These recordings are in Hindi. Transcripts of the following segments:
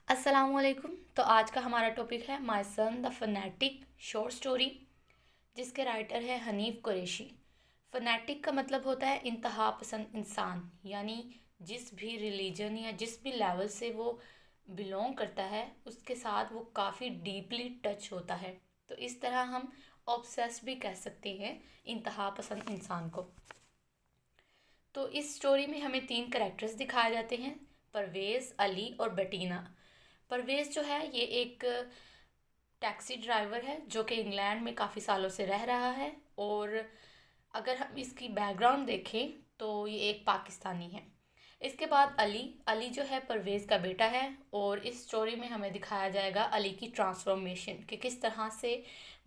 अस्सलामुअलैकुम। तो आज का हमारा टॉपिक है my son the phonetic short story, जिसके राइटर है हनीफ कुरैशी। फनेटिक का मतलब होता है इंतहा पसंद इंसान, यानी जिस भी रिलीजन या जिस भी लेवल से वो बिलोंग करता है उसके साथ वो काफ़ी डीपली टच होता है। तो इस तरह हम ऑब्सेस भी कह सकते हैं इंतहा पसंद इंसान को। तो इस स्टोरी में हमें तीन करेक्टर्स दिखाए जाते हैं, परवेज़, अली और बटीना। परवेज़ जो है ये एक टैक्सी ड्राइवर है जो कि इंग्लैंड में काफ़ी सालों से रह रहा है। और अगर हम इसकी बैकग्राउंड देखें तो ये एक पाकिस्तानी है। इसके बाद अली अली जो है परवेज़ का बेटा है। और इस स्टोरी में हमें दिखाया जाएगा अली की ट्रांसफॉर्मेशन कि किस तरह से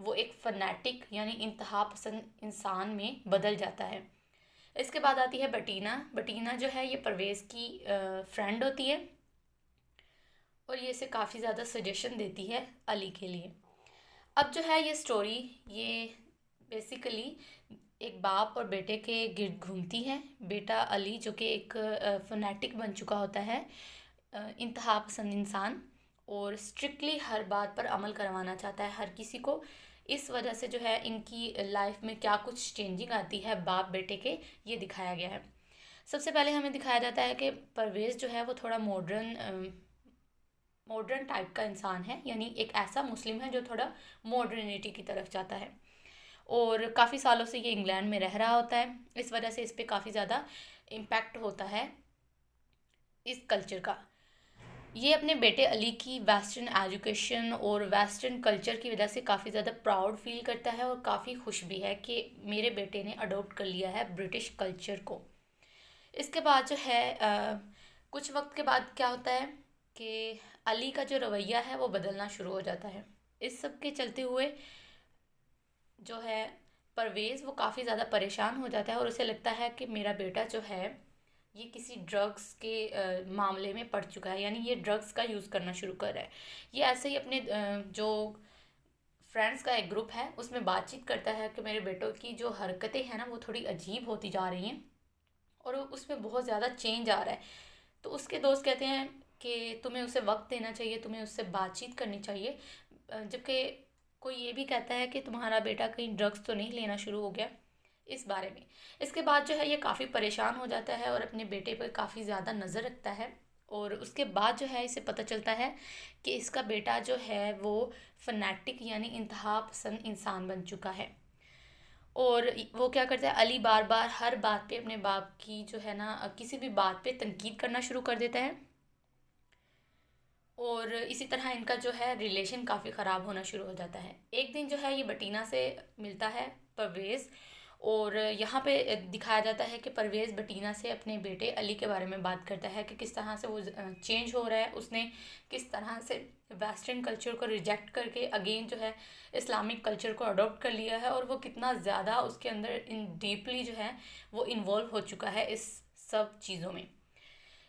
वो एक फनेटिक यानी इंतहा पसंद इंसान में बदल जाता है। इसके बाद आती है बटीना। बटीना जो है ये परवेज़ की फ्रेंड होती है और ये इसे काफ़ी ज़्यादा सजेशन देती है अली के लिए। अब जो है ये स्टोरी ये बेसिकली एक बाप और बेटे के गिर्द घूमती है। बेटा अली जो कि एक फनेटिक बन चुका होता है, इंतहा पसंद इंसान, और स्ट्रिक्टली हर बात पर अमल करवाना चाहता है हर किसी को। इस वजह से जो है इनकी लाइफ में क्या कुछ चेंजिंग आती है बाप बेटे के, ये दिखाया गया है। सबसे पहले हमें दिखाया जाता है कि परवेज़ जो है वो थोड़ा मॉडर्न टाइप का इंसान है, यानी एक ऐसा मुस्लिम है जो थोड़ा मॉडर्निटी की तरफ जाता है। और काफ़ी सालों से ये इंग्लैंड में रह रहा होता है, इस वजह से इस पर काफ़ी ज़्यादा इम्पैक्ट होता है इस कल्चर का। ये अपने बेटे अली की वेस्टर्न एजुकेशन और वेस्टर्न कल्चर की वजह से काफ़ी ज़्यादा प्राउड फील करता है और काफ़ी खुश भी है कि मेरे बेटे ने अडॉप्ट कर लिया है ब्रिटिश कल्चर को। इसके बाद जो है कुछ वक्त के बाद क्या होता है कि अली का जो रवैया है वो बदलना शुरू हो जाता है। इस सब के चलते हुए जो है परवेज़ वो काफ़ी ज़्यादा परेशान हो जाता है और उसे लगता है कि मेरा बेटा जो है ये किसी ड्रग्स के मामले में पड़ चुका है, यानी ये ड्रग्स का यूज़ करना शुरू कर रहा है। ये ऐसे ही अपने जो फ्रेंड्स का एक ग्रुप है उसमें बातचीत करता है कि मेरे बेटों की जो हरकतें हैं ना वो थोड़ी अजीब होती जा रही हैं और उसमें बहुत ज़्यादा चेंज आ रहा है। तो उसके दोस्त कहते हैं कि तुम्हें उसे वक्त देना चाहिए, तुम्हें उससे बातचीत करनी चाहिए। जबकि कोई ये भी कहता है कि तुम्हारा बेटा कहीं ड्रग्स तो नहीं लेना शुरू हो गया, इस बारे में। इसके बाद जो है ये काफ़ी परेशान हो जाता है और अपने बेटे पर काफ़ी ज़्यादा नज़र रखता है। और उसके बाद जो है इसे पता चलता है कि इसका बेटा जो है वो फनेटिक यानी इंतहा पसंद इंसान बन चुका है। और वो क्या करता है, अली बार बार हर बात पे अपने बाप की जो है ना किसी भी बात पे तनकीद करना शुरू कर देता है। और इसी तरह इनका जो है रिलेशन काफ़ी ख़राब होना शुरू हो जाता है। एक दिन जो है ये बटीना से मिलता है परवेज़, और यहाँ पे दिखाया जाता है कि परवेज़ बटीना से अपने बेटे अली के बारे में बात करता है कि किस तरह से वो चेंज हो रहा है, उसने किस तरह से वेस्टर्न कल्चर को रिजेक्ट करके अगेन जो है इस्लामिक कल्चर को अडॉप्ट कर लिया है, और वो कितना ज़्यादा उसके अंदर इन डीपली जो है वो इन्वॉल्व हो चुका है इस सब चीज़ों में।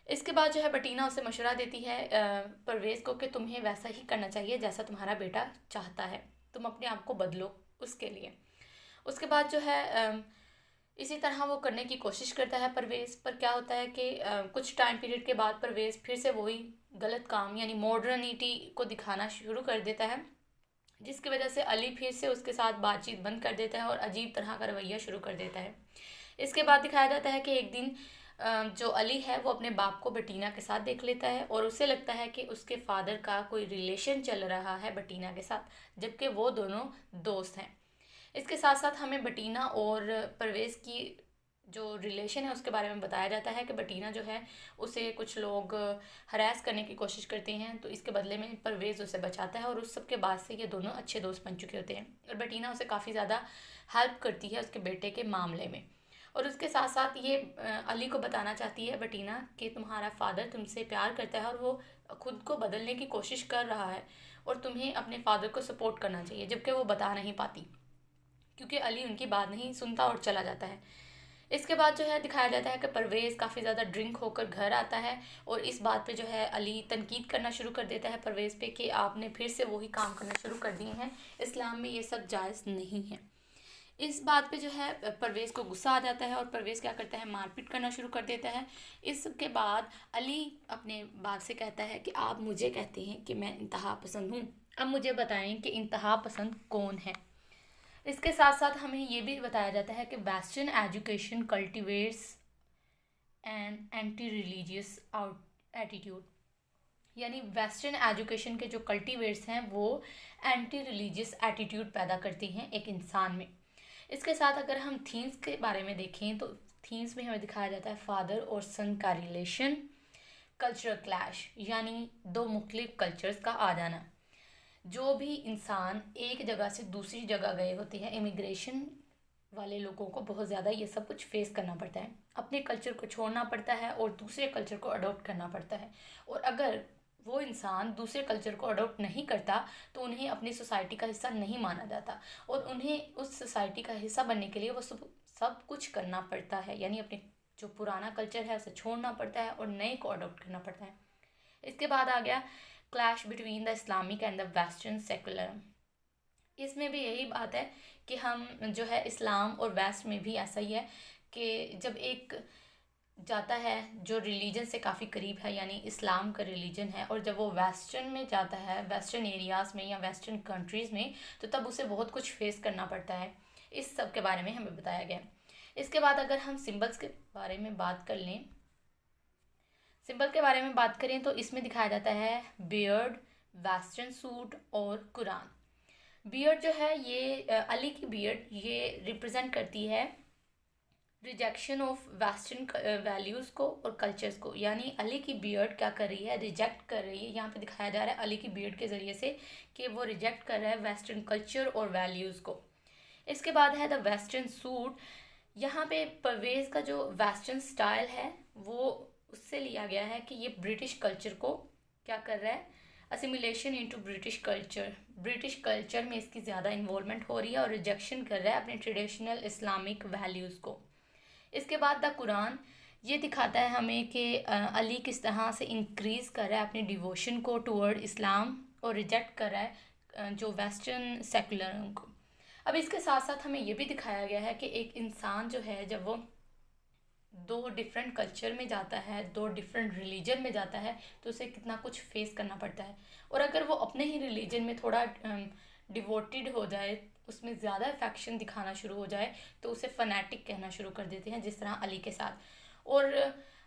इसके बाद जो है बटीना उसे मशवरा देती है परवेज़ को कि तुम्हें वैसा ही करना चाहिए जैसा तुम्हारा बेटा चाहता है, तुम अपने आप को बदलो उसके लिए। उसके बाद जो है इसी तरह वो करने की कोशिश करता है परवेज़, पर क्या होता है कि कुछ टाइम पीरियड के बाद परवेज़ फिर से वही गलत काम यानी मॉडर्निटी को दिखाना शुरू कर देता है, जिसकी वजह से अली फिर से उसके साथ बातचीत बंद कर देता है और अजीब तरह का रवैया शुरू कर देता है। इसके बाद दिखाया जाता है कि एक दिन जो अली है वो अपने बाप को बटीना के साथ देख लेता है और उसे लगता है कि उसके फादर का कोई रिलेशन चल रहा है बटीना के साथ, जबकि वो दोनों दोस्त हैं। इसके साथ साथ हमें बटीना और परवेज़ की जो रिलेशन है उसके बारे में बताया जाता है कि बटीना जो है उसे कुछ लोग हरास करने की कोशिश करते हैं, तो इसके बदले में परवेज़ उसे बचाता है और उस सब के बाद से ये दोनों अच्छे दोस्त बन चुके होते हैं। और बटीना उसे काफ़ी ज़्यादा हेल्प करती है उसके बेटे के मामले में। और उसके साथ साथ ये अली को बताना चाहती है बटीना कि तुम्हारा फादर तुमसे प्यार करता है और वो खुद को बदलने की कोशिश कर रहा है और तुम्हें अपने फादर को सपोर्ट करना चाहिए, जबकि वो बता नहीं पाती क्योंकि अली उनकी बात नहीं सुनता और चला जाता है। इसके बाद जो है दिखाया जाता है कि परवेज़ काफ़ी ज़्यादा ड्रिंक होकर घर आता है और इस बात पे जो है अली तनकीद करना शुरू कर देता है परवेज़ पे कि आपने फिर से वही काम करना शुरू कर दिए हैं, इस्लाम में ये सब जायज़ नहीं है। इस बात पे जो है परवेज़ को गुस्सा आ जाता है और परवेज़ क्या करता है, मारपीट करना शुरू कर देता है। इसके बाद अली अपने बाप से कहता है कि आप मुझे कहते हैं कि मैं इंतहा पसंद हूँ, अब मुझे बताएं कि इंतहा पसंद कौन है। इसके साथ साथ हमें ये भी बताया जाता है कि western education cultivates an anti religious out attitude, यानी वेस्टर्न एजुकेशन के जो कल्टिवेट्स हैं वो एंटी रिलीजियस एटीट्यूड पैदा करती हैं एक इंसान में। इसके साथ अगर हम थीम्स के बारे में देखें तो थीम्स में हमें दिखाया जाता है फादर और सन का रिलेशन, कल्चरल क्लैश यानी दो मुख्तलिफ कल्चर्स का आ जाना। जो भी इंसान एक जगह से दूसरी जगह गए होते हैं, इमिग्रेशन वाले लोगों को बहुत ज़्यादा ये सब कुछ फेस करना पड़ता है, अपने कल्चर को छोड़ना पड़ता है और दूसरे कल्चर को अडॉप्ट करना पड़ता है। और अगर वो इंसान दूसरे कल्चर को अडॉप्ट नहीं करता तो उन्हें अपनी सोसाइटी का हिस्सा नहीं माना जाता और उन्हें उस सोसाइटी का हिस्सा बनने के लिए वो सब कुछ करना पड़ता है, यानी अपने जो पुराना कल्चर है उसे छोड़ना पड़ता है और नए को अडॉप्ट करना पड़ता है। इसके बाद आ गया clash between the Islamic and the western secular. इसमें भी यही बात है कि हम जो है इस्लाम और वेस्ट में भी ऐसा ही है कि जब एक जाता है जो रिलीजन से काफ़ी करीब है, यानी इस्लाम का रिलीजन है, और जब वो वेस्टर्न में जाता है, वेस्टर्न एरियाज़ में या वेस्टर्न कंट्रीज़ में, तो तब उसे बहुत कुछ फेस करना पड़ता है। इस सब के बारे में हमें बताया गया। इसके बाद अगर हम सिंबल्स के बारे में बात कर लें, सिंबल के बारे में बात करें तो इसमें दिखाया जाता है बियर्ड, वेस्टर्न सूट और कुरान। बियर्ड जो है ये अली की बियर्ड ये रिप्रेजेंट करती है रिजेक्शन ऑफ वेस्टर्न वैल्यूज़ को और कल्चर्स को, यानी अली की बियर्ड क्या कर रही है, रिजेक्ट कर रही है। यहाँ पे दिखाया जा रहा है अली की बियर्ड के ज़रिए से कि वो रिजेक्ट कर रहा है वेस्टर्न कल्चर और वैल्यूज़ को। इसके बाद है द वेस्टर्न सूट। यहाँ पे परवेज़ का जो वेस्टर्न स्टाइल है वो उससे लिया गया है कि ये ब्रिटिश कल्चर को क्या कर रहा है, assimilation into British culture, British culture में इसकी ज़्यादा इन्वॉल्वमेंट हो रही है और रिजेक्शन कर रहा है अपने ट्रेडिशनल इस्लामिक वैल्यूज़ को। इसके बाद द कुरान, ये दिखाता है हमें कि अली किस तरह से इंक्रीज़ कर रहा है अपने डिवोशन को टुवर्ड इस्लाम और रिजेक्ट कर रहा है जो वेस्टर्न सेकुलर को। अब इसके साथ साथ हमें ये भी दिखाया गया है कि एक इंसान जो है जब वो दो डिफरेंट कल्चर में जाता है, दो डिफरेंट रिलीजन में जाता है, तो उसे कितना कुछ फेस करना पड़ता है। और अगर वो अपने ही रिलीजन में थोड़ा डिवोटेड हो जाए, उसमें ज़्यादा अफेक्शन दिखाना शुरू हो जाए, तो उसे फनेटिक कहना शुरू कर देते हैं, जिस तरह अली के साथ। और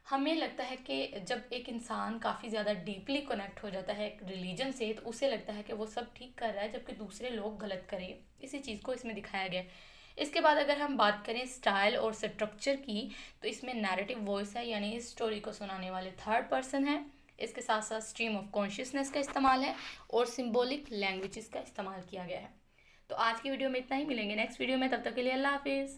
हमें लगता है कि जब एक इंसान काफ़ी ज़्यादा डीपली कनेक्ट हो जाता है एक रिलीजन से, तो उसे लगता है कि वो सब ठीक कर रहा है जबकि दूसरे लोग गलत करें। इसी चीज़ को इसमें दिखाया गया है। इसके बाद अगर हम बात करें स्टाइल और स्ट्रक्चर की, तो इसमें नैरेटिव वॉइस है, यानी इस स्टोरी को सुनाने वाले थर्ड पर्सन है। इसके साथ साथ स्ट्रीम ऑफ कॉन्शियसनेस का इस्तेमाल है और सिंबॉलिक लैंग्वेजेस का इस्तेमाल किया गया है। तो आज की वीडियो में इतना ही, मिलेंगे नेक्स्ट वीडियो में, तब तक के लिए अल्लाह हाफिज़।